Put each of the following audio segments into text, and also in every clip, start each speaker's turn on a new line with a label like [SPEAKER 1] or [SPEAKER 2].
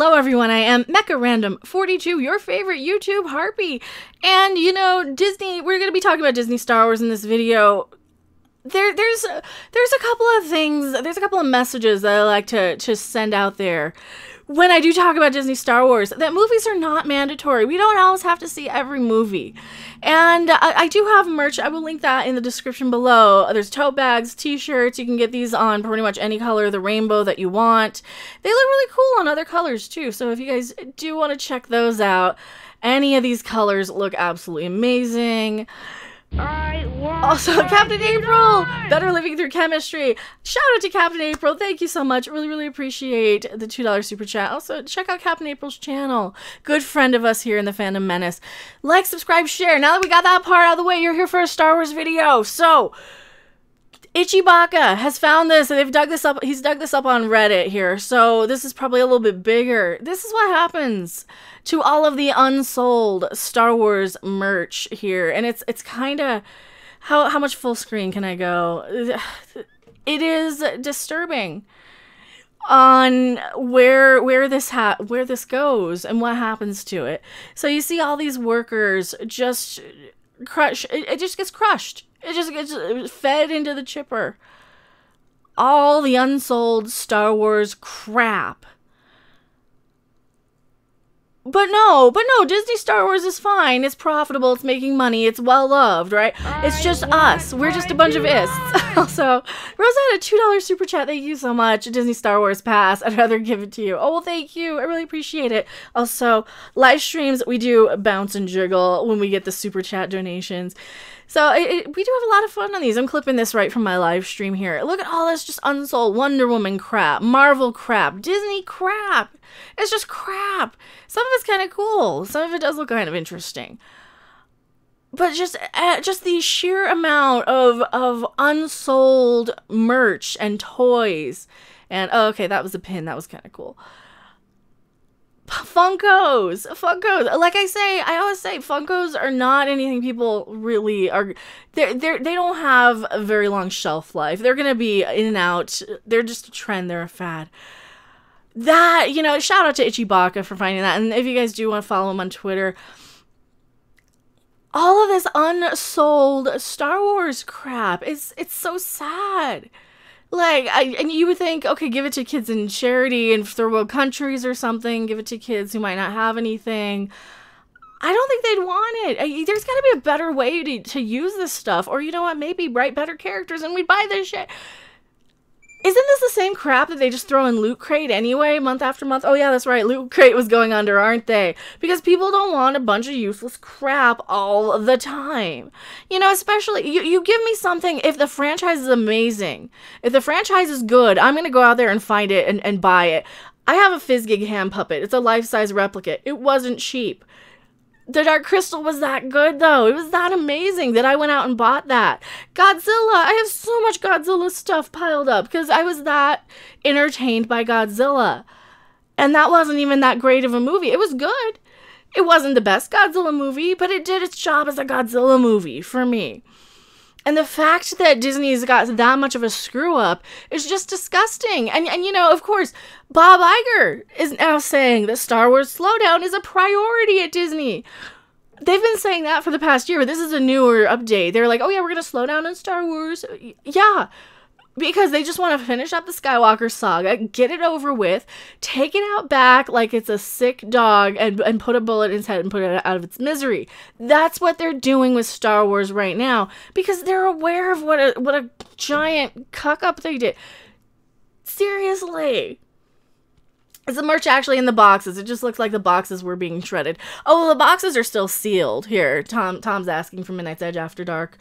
[SPEAKER 1] Hello everyone, I am Mecha Random 42, your favorite YouTube harpy. And you know, Disney, we're going to be talking about Disney Star Wars in this video. There's a couple of things, there's a couple of messages that I like to send out there when I do talk about Disney Star Wars, that movies are not mandatory. We don't always have to see every movie. And I do have merch. I will link that in the description below. There's tote bags, t-shirts. You can get these on pretty much any color of the rainbow that you want. They look really cool on other colors too. So if you guys do want to check those out, any of these colors look absolutely amazing. Also, Captain April! Better Living Through Chemistry. Shout out to Captain April. Thank you so much. Really, really appreciate the $2 super chat. Also, check out Captain April's channel. Good friend of us here in the Fandom Menace. Like, subscribe, share. Now that we got that part out of the way, you're here for a Star Wars video. So, Ichibaka has found this, and they've dug this up. He's dug this up on Reddit here. So, this is probably a little bit bigger. This is what happens to all of the unsold Star Wars merch here. And it's kind of, how much full screen can I go? It is disturbing on where this goes and what happens to it. So you see all these workers just crush. It just gets crushed. It just gets fed into the chipper. All the unsold Star Wars crap. But no, Disney Star Wars is fine. It's profitable. It's making money. It's well-loved, right? It's just us. We're just a bunch of ists. Also, Rosetta, $2 super chat. Thank you so much. Disney Star Wars Pass. I'd rather give it to you. Oh, well, thank you. I really appreciate it. Also, live streams, we do bounce and jiggle when we get the super chat donations. So we do have a lot of fun on these. I'm clipping this right from my live stream here. Look at all this just unsold Wonder Woman crap, Marvel crap, Disney crap. It's just crap. Some of it's kind of cool. Some of it does look kind of interesting. But just the sheer amount of unsold merch and toys. And, oh, okay, that was a pin. That was kind of cool. Funkos. Like I always say, Funkos are not anything people really are. They don't have a very long shelf life. They're gonna be in and out. They're just a trend. They're a fad. That, you know, shout out to Ichibaka for finding that. And if you guys do want to follow him on Twitter, all of this unsold Star Wars crap, it's so sad. Like, and you would think, okay, give it to kids in charity in third world countries or something. Give it to kids who might not have anything. I don't think they'd want it. There's got to be a better way to use this stuff. Or, you know what, maybe write better characters and we'd buy this shit. Isn't this the same crap that they just throw in Loot Crate anyway, month after month? Oh yeah, that's right, Loot Crate was going under, aren't they? Because people don't want a bunch of useless crap all the time. You know, especially, you give me something, if the franchise is amazing, if the franchise is good, I'm going to go out there and find it and buy it. I have a Fizzgig hand puppet. It's a life-size replica. It wasn't cheap. The Dark Crystal was that good, though. It was that amazing that I went out and bought that. Godzilla. I have so much Godzilla stuff piled up because I was that entertained by Godzilla. And that wasn't even that great of a movie. It was good. It wasn't the best Godzilla movie, but it did its job as a Godzilla movie for me. And the fact that Disney's got that much of a screw-up is just disgusting. And you know, of course, Bob Iger is now saying that Star Wars slowdown is a priority at Disney. They've been saying that for the past year, but this is a newer update. They're like, oh yeah, we're going to slow down on Star Wars. Yeah, because they just want to finish up the Skywalker saga, get it over with, take it out back like it's a sick dog and put a bullet in its head and put it out of its misery. That's what they're doing with Star Wars right now because they're aware of what a giant cuck up they did. Seriously. Is the merch actually in the boxes? It just looks like the boxes were being shredded. Oh, the boxes are still sealed. Here, Tom's asking for Midnight's Edge After Dark.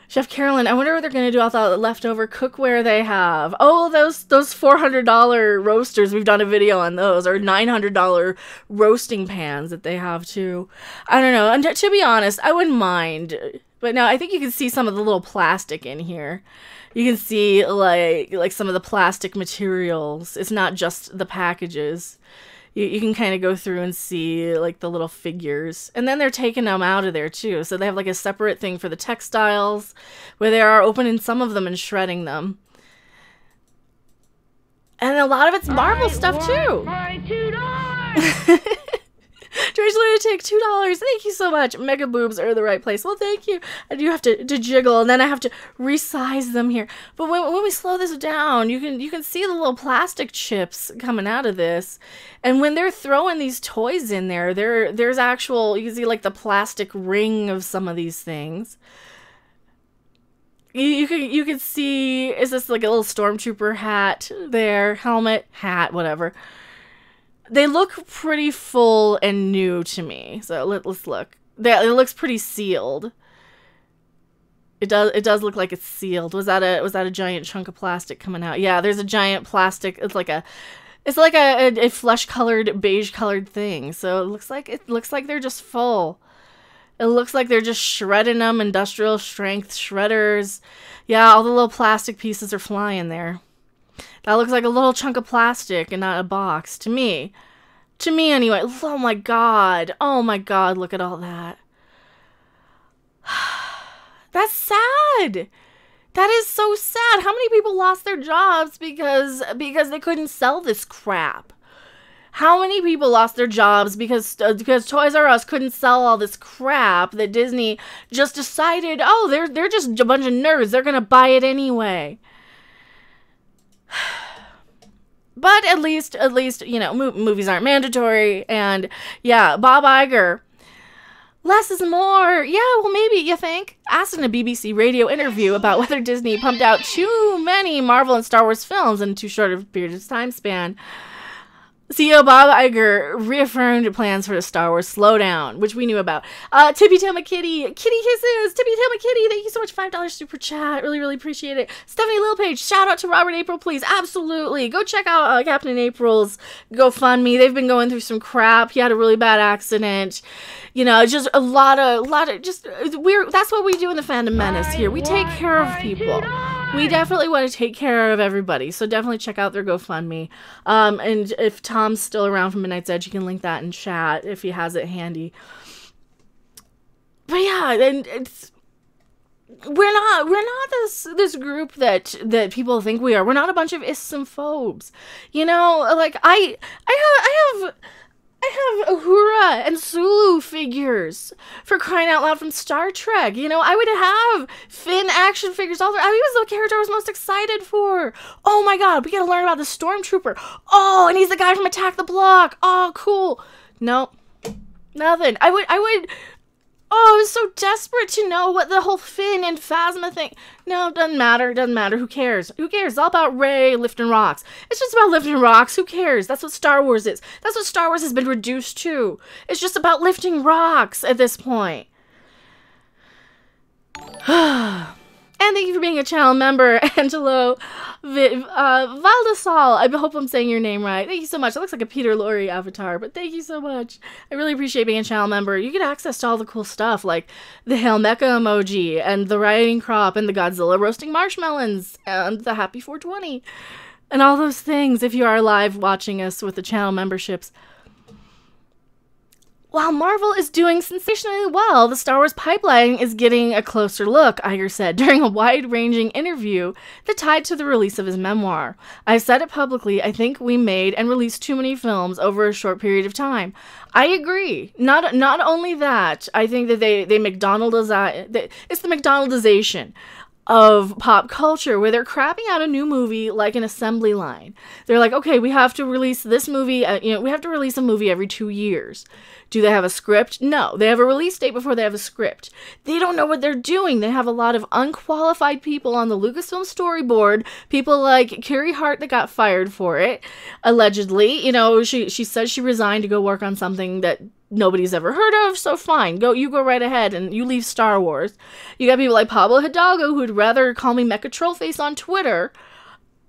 [SPEAKER 1] Chef Carolyn, I wonder what they're going to do with all the leftover cookware they have. Oh, those $400 roasters. We've done a video on those. Or $900 roasting pans that they have, too. I don't know. And to be honest, I wouldn't mind. But no, I think you can see some of the little plastic in here. You can see, like some of the plastic materials. It's not just the packages. You can kind of go through and see, like, the little figures. And then they're taking them out of there, too. So they have, like, a separate thing for the textiles, where they are opening some of them and shredding them. And a lot of it's Marvel stuff, too. Trace Lunatic, $2. Thank you so much. Mega boobs are the right place. Well, thank you. And you have to jiggle, and then I have to resize them here. But when we slow this down, you can see the little plastic chips coming out of this. And when they're throwing these toys in there's actual, you can see like the plastic ring of some of these things. You can see, is this like a little stormtrooper hat there, helmet, hat, whatever. They look pretty full and new to me. So let's look. It looks pretty sealed. It does look like it's sealed. Was that a giant chunk of plastic coming out? Yeah, there's a giant plastic. It's like a flesh colored, beige colored thing. So it looks like they're just full. It looks like they're just shredding them, industrial strength shredders. Yeah, all the little plastic pieces are flying there. That looks like a little chunk of plastic and not a box, to me. To me, anyway. Oh my god. Oh my god, look at all that. That's sad. That is so sad. How many people lost their jobs because they couldn't sell this crap? How many people lost their jobs because Toys R Us couldn't sell all this crap that Disney just decided, oh, they're just a bunch of nerds. They're going to buy it anyway. But at least, you know, movies aren't mandatory. And yeah, Bob Iger, less is more. Yeah, well, maybe, you think? Asked in a BBC radio interview about whether Disney pumped out too many Marvel and Star Wars films in too short of a period of time span, CEO Bob Iger reaffirmed plans for the Star Wars slowdown, which we knew about. Tippy Tama Kitty, Kitty Kisses, Tippy Tama Kitty, thank you so much, $5 super chat, really, really appreciate it. Stephanie Lilpage, shout out to Robert April, please, absolutely. Go check out Captain April's GoFundMe. They've been going through some crap. He had a really bad accident. You know, just a lot of, just, that's what we do in the Fandom Menace here. We take care of people. We definitely want to take care of everybody, so definitely check out their GoFundMe. And if Tom's still around from Midnight's Edge, you can link that in chat if he has it handy. But yeah, and we're not this group that people think we are. We're not a bunch of ismphobes. You know, like I have Uhura and Sulu figures, for crying out loud, from Star Trek. You know, I would have Finn action figures. He was the character I was most excited for. Oh my god, we gotta learn about the Stormtrooper. Oh, and he's the guy from Attack the Block. Oh, cool. Nope. Nothing. I would. Oh, I was so desperate to know what the whole Finn and Phasma thing. No, doesn't matter. Doesn't matter. Who cares? Who cares? It's all about Rey lifting rocks. It's just about lifting rocks. Who cares? That's what Star Wars is. That's what Star Wars has been reduced to. It's just about lifting rocks at this point. And thank you for being a channel member, Angelo Valdesal. I hope I'm saying your name right. Thank you so much. It looks like a Peter Lorre avatar, but thank you so much. I really appreciate being a channel member. You get access to all the cool stuff, like the Hail Mecha emoji, and the Rioting Crop, and the Godzilla roasting marshmallows, and the Happy 420, and all those things if you are live watching us with the channel memberships. While Marvel is doing sensationally well, the Star Wars pipeline is getting a closer look, Iger said during a wide-ranging interview that tied to the release of his memoir. I've said it publicly, I think we made and released too many films over a short period of time. I agree. Not only that, I think that it's the McDonaldization of pop culture, where they're crapping out a new movie like an assembly line. They're like, okay, we have to release this movie, we have to release a movie every 2 years. Do they have a script? No. They have a release date before they have a script. They don't know what they're doing. They have a lot of unqualified people on the Lucasfilm storyboard, people like Carrie Hart that got fired for it, allegedly. You know, she said she resigned to go work on something that nobody's ever heard of, so fine. You go right ahead and you leave Star Wars. You got people like Pablo Hidalgo who'd rather call me Mecha Trollface on Twitter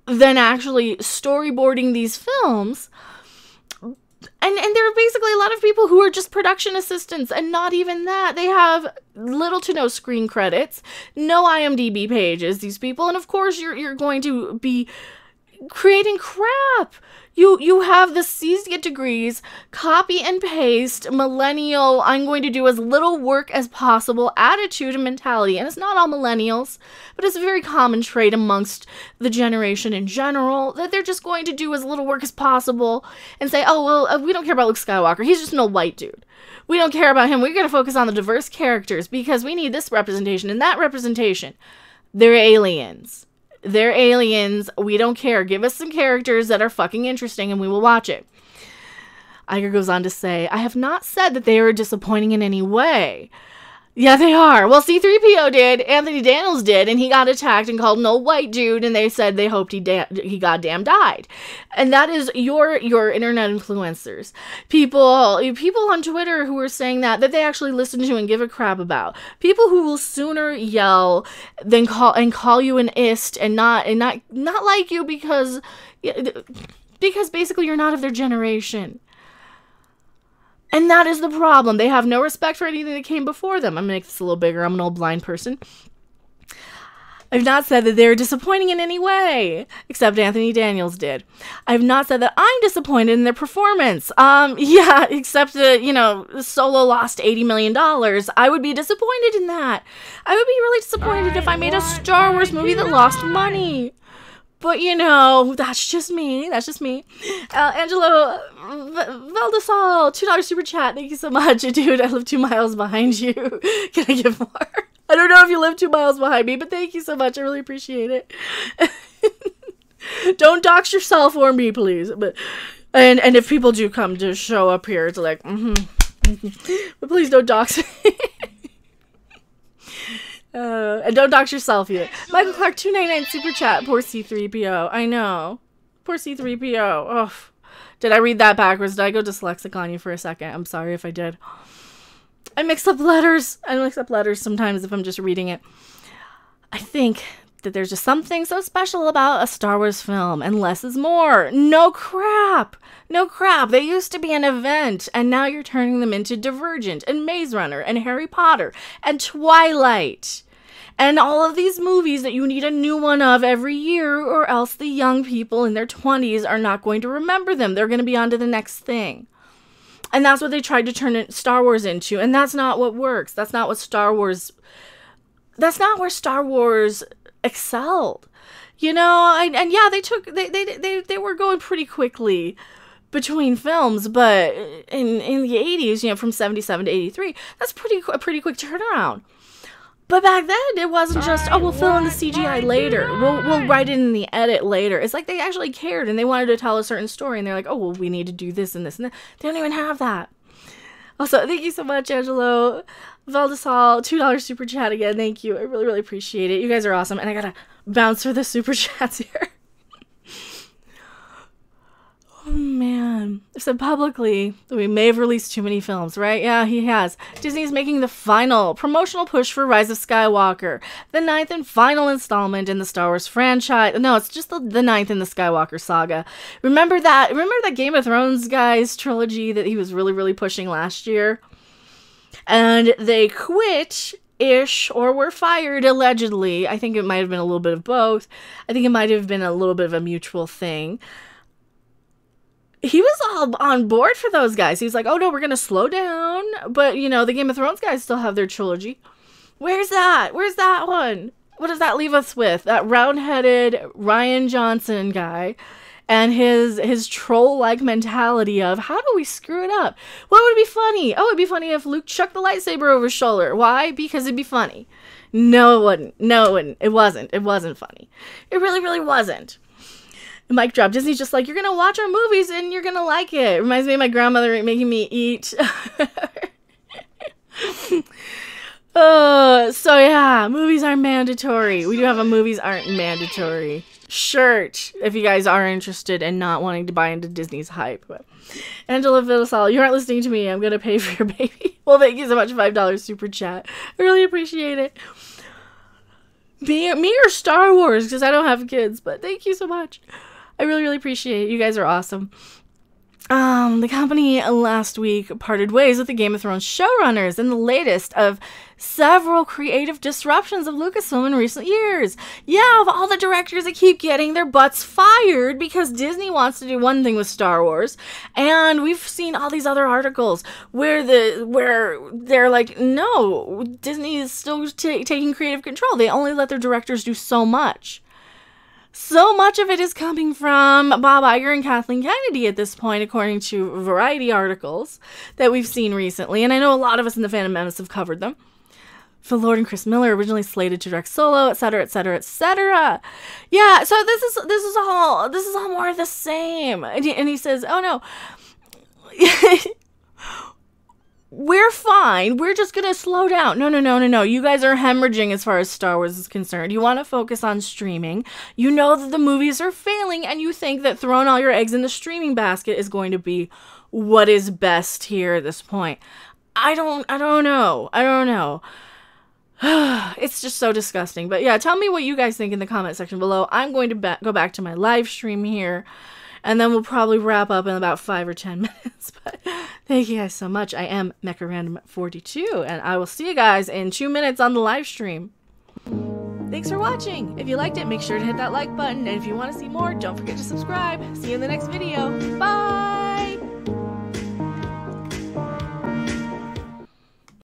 [SPEAKER 1] than actually storyboarding these films. And there are basically a lot of people who are just production assistants, and not even that. They have little to no screen credits, no IMDb pages, these people, and of course you're going to be creating crap. You have the C's to get degrees, copy and paste, millennial, I'm going to do as little work as possible attitude and mentality. And it's not all millennials, but it's a very common trait amongst the generation in general, that they're just going to do as little work as possible and say, oh, well, we don't care about Luke Skywalker. He's just an old white dude. We don't care about him. We're going to focus on the diverse characters because we need this representation and that representation. They're aliens. They're aliens. We don't care. Give us some characters that are fucking interesting and we will watch it. Iger goes on to say, I have not said that they are disappointing in any way. Yeah, they are. Well, C-3PO did. Anthony Daniels did. And he got attacked and called an old white dude. And they said they hoped he goddamn died. And that is your internet influencers. People on Twitter who are saying that they actually listen to and give a crap about. People who will sooner yell than call you an ist and not like you because basically you're not of their generation. And that is the problem. They have no respect for anything that came before them. I'm going to make this a little bigger. I'm an old blind person. I've not said that they're disappointing in any way, except Anthony Daniels did. I've not said that I'm disappointed in their performance. Yeah, except that, Solo lost $80 million. I would be disappointed in that. I would be really disappointed if I made a Star Wars movie that lost money. But, that's just me. That's just me. Angelo Valdesal, $2 super chat. Thank you so much. Dude, I live 2 miles behind you. Can I give more? I don't know if you live 2 miles behind me, but thank you so much. I really appreciate it. Don't dox yourself or me, please. But and if people do come to show up here, it's like, but please don't dox me. And don't dox yourself either. Michael Clark, $2.99 super chat. Poor C-3PO. I know. Poor C-3PO. Oh, did I read that backwards? Did I go dyslexic on you for a second? I'm sorry if I did. I mix up letters. Sometimes if I'm just reading it. I think that there's just something so special about a Star Wars film, and less is more. No crap. No crap. They used to be an event, and now you're turning them into Divergent, and Maze Runner, and Harry Potter, and Twilight, and all of these movies that you need a new one of every year, or else the young people in their 20s are not going to remember them. They're going to be on to the next thing. And that's what they tried to turn Star Wars into, and that's not what works. That's not what Star Wars... That's not where Star Wars excelled, and yeah, they were going pretty quickly between films, but in the 80s, from 77 to 83, that's a pretty quick turnaround. But back then, it wasn't just, we'll fill in the CGI later, we'll write it in the edit later. It's like they actually cared and they wanted to tell a certain story, and they're like, we need to do this and this and that. They don't even have that. Also, thank you so much, Angelo Valdesal, $2 super chat again. Thank you. I really, really appreciate it. You guys are awesome. And I gotta bounce for the super chats here. Oh, man. I said publicly that we may have released too many films, right? Yeah, he has. Disney's making the final promotional push for Rise of Skywalker, the 9th and final installment in the Star Wars franchise. No, it's just the 9th in the Skywalker saga. Remember that Game of Thrones guy's trilogy that he was really, really pushing last year? And they quit-ish, or were fired, allegedly. I think it might have been a little bit of both. I think it might have been a little bit of a mutual thing. He was all on board for those guys. He was like, oh no, we're going to slow down. But, the Game of Thrones guys still have their trilogy. Where's that? Where's that one? What does that leave us with? That round-headed Rian Johnson guy and his troll-like mentality of, how do we screw it up? What would be funny? Oh, it'd be funny if Luke chucked the lightsaber over his shoulder. Why? Because it'd be funny. No, it wouldn't. No, it wouldn't. It wasn't. It wasn't funny. It really, really wasn't. Mic drop. Disney's just like, you're going to watch our movies and you're going to like it. It reminds me of my grandmother making me eat. So yeah, movies are mandatory. We do have a movies aren't mandatory shirt if you guys are interested and not wanting to buy into Disney's hype. But Angela Villasal, you aren't listening to me. I'm going to pay for your baby. Well, thank you so much. $5 super chat. I really appreciate it. Me or Star Wars, because I don't have kids, but thank you so much. I really, really appreciate it. You guys are awesome. The company last week parted ways with the Game of Thrones showrunners in the latest of several creative disruptions of Lucasfilm in recent years. Yeah, of all the directors that keep getting their butts fired because Disney wants to do one thing with Star Wars, and we've seen all these other articles where they're like, no, Disney is still taking creative control. They only let their directors do so much. So much of it is coming from Bob Iger and Kathleen Kennedy at this point, according to Variety articles that we've seen recently. And I know a lot of us in the Phantom Menace have covered them. Phil Lord and Chris Miller originally slated to direct Solo, etc., etc., etc. Yeah, so this is all more of the same. And he says, "Oh no, we're fine. We're just going to slow down. No. You guys are hemorrhaging as far as Star Wars is concerned. You want to focus on streaming. You know that the movies are failing, and you think that throwing all your eggs in the streaming basket is going to be what is best here at this point. I don't know. It's just so disgusting. But yeah, tell me what you guys think in the comment section below. I'm going to go back to my live stream here, and then we'll probably wrap up in about 5 or 10 minutes. But thank you guys so much. I am MechaRandom42, and I will see you guys in 2 minutes on the live stream. Thanks for watching. If you liked it, make sure to hit that like button. And if you want to see more, don't forget to subscribe. See you in the next video. Bye!